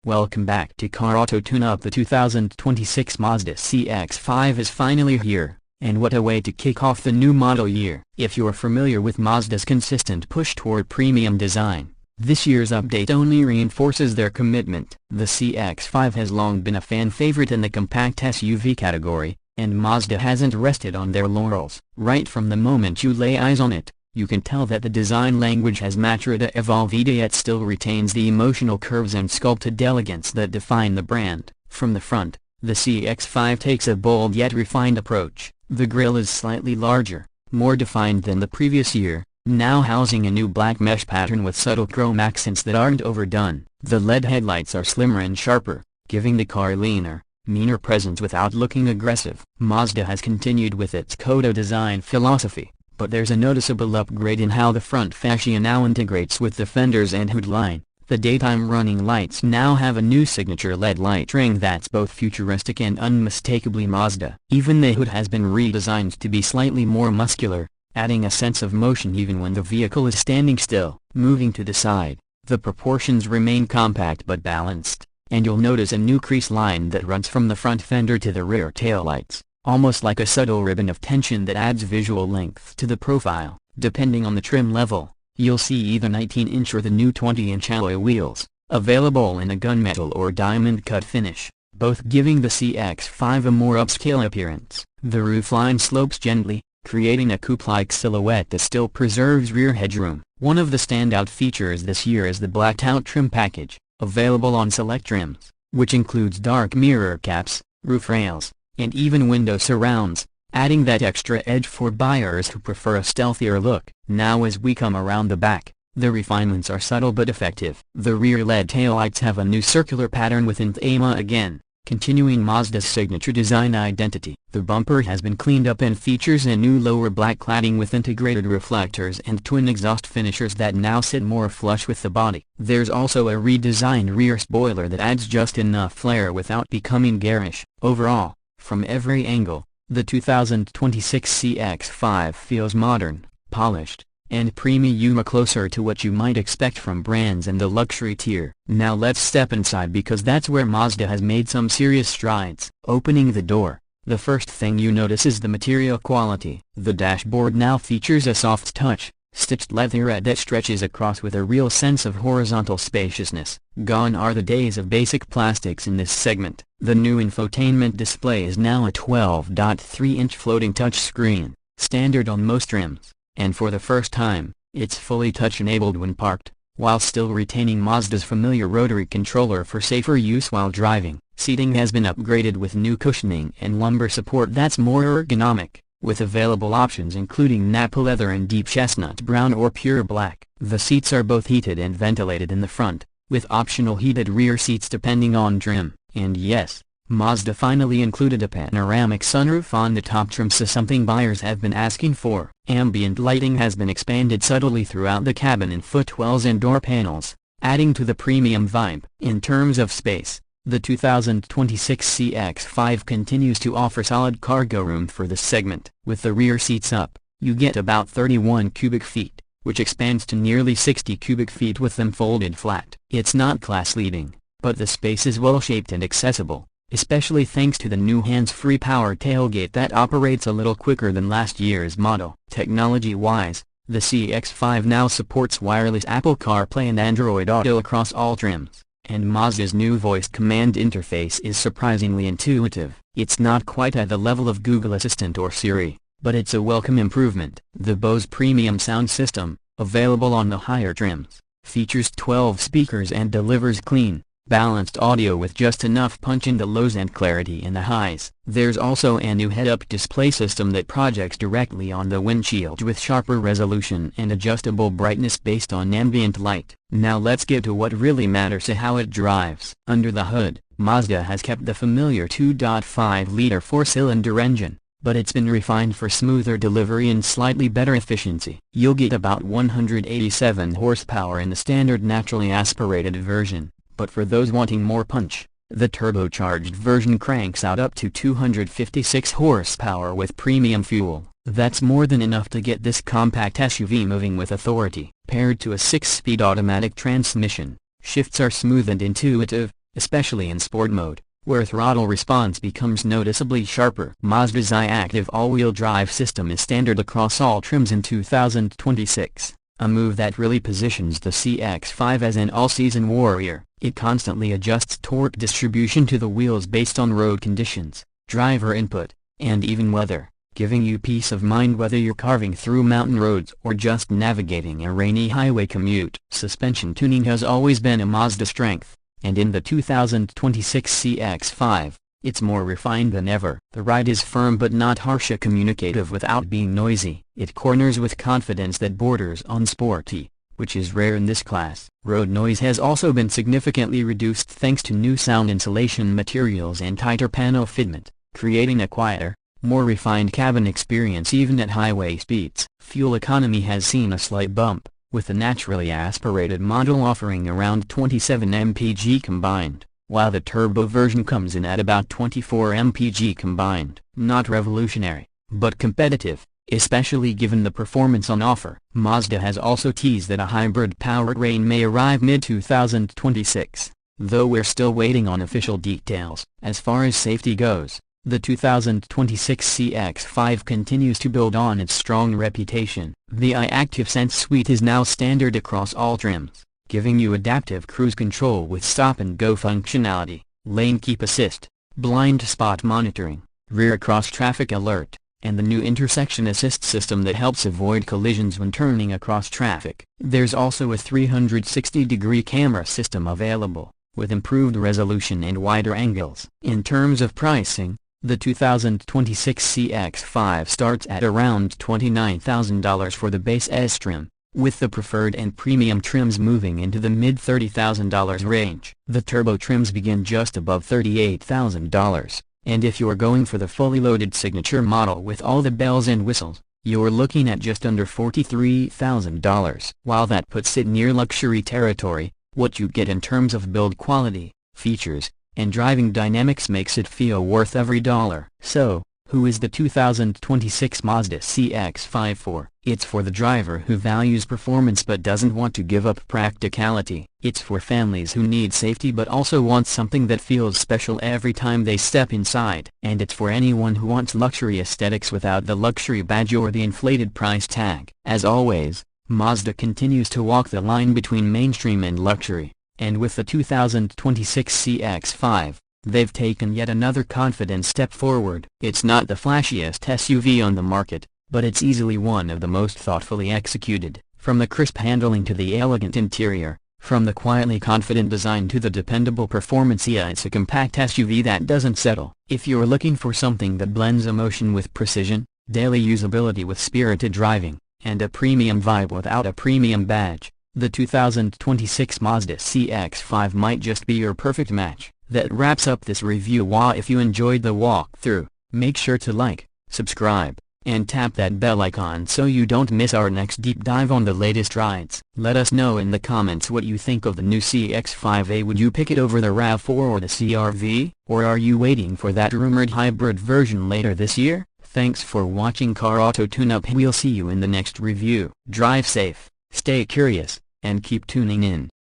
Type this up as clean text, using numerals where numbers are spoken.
Welcome back to Car Auto Tune Up. The 2026 Mazda CX-5 is finally here, and what a way to kick off the new model year. If you're familiar with Mazda's consistent push toward premium design, this year's update only reinforces their commitment. The CX-5 has long been a fan favorite in the compact SUV category, and Mazda hasn't rested on their laurels. Right from the moment you lay eyes on it, you can tell that the design language has matured and evolved, yet still retains the emotional curves and sculpted elegance that define the brand. From the front, the CX-5 takes a bold yet refined approach. The grille is slightly larger, more defined than the previous year, now housing a new black mesh pattern with subtle chrome accents that aren't overdone. The LED headlights are slimmer and sharper, giving the car leaner, meaner presence without looking aggressive. Mazda has continued with its Coda design philosophy, but there's a noticeable upgrade in how the front fascia now integrates with the fenders and hood line. The daytime running lights now have a new signature LED light ring that's both futuristic and unmistakably Mazda. Even the hood has been redesigned to be slightly more muscular, adding a sense of motion even when the vehicle is standing still. Moving to the side, the proportions remain compact but balanced, and you'll notice a new crease line that runs from the front fender to the rear taillights, almost like a subtle ribbon of tension that adds visual length to the profile. Depending on the trim level, you'll see either 19-inch or the new 20-inch alloy wheels, available in a gunmetal or diamond cut finish, both giving the CX-5 a more upscale appearance. The roofline slopes gently, creating a coupe-like silhouette that still preserves rear headroom. One of the standout features this year is the blacked-out trim package, available on select trims, which includes dark mirror caps, roof rails, and even window surrounds, adding that extra edge for buyers who prefer a stealthier look. Now as we come around the back, the refinements are subtle but effective. The rear LED taillights have a new circular pattern within thema again, continuing Mazda's signature design identity. The bumper has been cleaned up and features a new lower black cladding with integrated reflectors and twin exhaust finishers that now sit more flush with the body. There's also a redesigned rear spoiler that adds just enough flair without becoming garish. Overall, from every angle, the 2026 CX-5 feels modern, polished, and premium, closer to what you might expect from brands in the luxury tier. Now let's step inside, because that's where Mazda has made some serious strides. Opening the door, the first thing you notice is the material quality. The dashboard now features a soft touch, stitched leatherette that stretches across with a real sense of horizontal spaciousness. Gone are the days of basic plastics in this segment. The new infotainment display is now a 12.3-inch floating touchscreen, standard on most trims, and for the first time, it's fully touch-enabled when parked, while still retaining Mazda's familiar rotary controller for safer use while driving. Seating has been upgraded with new cushioning and lumbar support that's more ergonomic, with available options including Napa leather and deep chestnut brown or pure black. The seats are both heated and ventilated in the front, with optional heated rear seats depending on trim. And yes, Mazda finally included a panoramic sunroof on the top trim, something buyers have been asking for. Ambient lighting has been expanded subtly throughout the cabin in footwells and door panels, adding to the premium vibe. In terms of space, the 2026 CX-5 continues to offer solid cargo room for this segment. With the rear seats up, you get about 31 cubic feet, which expands to nearly 60 cubic feet with them folded flat. It's not class-leading, but the space is well-shaped and accessible, especially thanks to the new hands-free power tailgate that operates a little quicker than last year's model. Technology-wise, the CX-5 now supports wireless Apple CarPlay and Android Auto across all trims, and Mazda's new voice command interface is surprisingly intuitive. It's not quite at the level of Google Assistant or Siri, but it's a welcome improvement. The Bose premium sound system, available on the higher trims, features 12 speakers and delivers clean, balanced audio with just enough punch in the lows and clarity in the highs. There's also a new head-up display system that projects directly on the windshield with sharper resolution and adjustable brightness based on ambient light. Now let's get to what really matters, to how it drives. Under the hood, Mazda has kept the familiar 2.5-liter four-cylinder engine, but it's been refined for smoother delivery and slightly better efficiency. You'll get about 187 horsepower in the standard naturally aspirated version, but for those wanting more punch, the turbocharged version cranks out up to 256 horsepower with premium fuel. That's more than enough to get this compact SUV moving with authority. Paired to a 6-speed automatic transmission, shifts are smooth and intuitive, especially in sport mode, where throttle response becomes noticeably sharper. Mazda's iActive all-wheel drive system is standard across all trims in 2026, a move that really positions the CX-5 as an all-season warrior. It constantly adjusts torque distribution to the wheels based on road conditions, driver input, and even weather, giving you peace of mind whether you're carving through mountain roads or just navigating a rainy highway commute. Suspension tuning has always been a Mazda strength, and in the 2026 CX-5, it's more refined than ever. The ride is firm but not harsh, communicative without being noisy. It corners with confidence that borders on sporty, which is rare in this class. Road noise has also been significantly reduced thanks to new sound insulation materials and tighter panel fitment, creating a quieter, more refined cabin experience even at highway speeds. Fuel economy has seen a slight bump, with the naturally aspirated model offering around 27 mpg combined, while the turbo version comes in at about 24 mpg combined. Not revolutionary, but competitive, especially given the performance on offer. Mazda has also teased that a hybrid powertrain may arrive mid-2026, though we're still waiting on official details. As far as safety goes, the 2026 CX-5 continues to build on its strong reputation. The iActive Sense suite is now standard across all trims, giving you adaptive cruise control with stop-and-go functionality, lane keep assist, blind spot monitoring, rear cross-traffic alert, and the new intersection assist system that helps avoid collisions when turning across traffic. There's also a 360-degree camera system available, with improved resolution and wider angles. In terms of pricing, the 2026 CX-5 starts at around $29,000 for the base S trim, with the preferred and premium trims moving into the mid-$30,000 range. The turbo trims begin just above $38,000, and if you're going for the fully loaded signature model with all the bells and whistles, you're looking at just under $43,000. While that puts it near luxury territory, what you get in terms of build quality, features, and driving dynamics makes it feel worth every dollar. So, who is the 2026 Mazda CX-5 for? It's for the driver who values performance but doesn't want to give up practicality. It's for families who need safety but also want something that feels special every time they step inside. And it's for anyone who wants luxury aesthetics without the luxury badge or the inflated price tag. As always, Mazda continues to walk the line between mainstream and luxury. And with the 2026 CX-5, they've taken yet another confident step forward. It's not the flashiest SUV on the market, but it's easily one of the most thoughtfully executed. From the crisp handling to the elegant interior, from the quietly confident design to the dependable performance, it's a compact SUV that doesn't settle. If you're looking for something that blends emotion with precision, daily usability with spirited driving, and a premium vibe without a premium badge, the 2026 Mazda CX-5 might just be your perfect match. That wraps up this review. If you enjoyed the walkthrough, make sure to like, subscribe, and tap that bell icon so you don't miss our next deep dive on the latest rides. Let us know in the comments what you think of the new CX-5A. Would you pick it over the RAV4 or the CR-V? Or are you waiting for that rumored hybrid version later this year? Thanks for watching Car Auto Tune-Up. We'll see you in the next review. Drive safe, stay curious, and keep tuning in.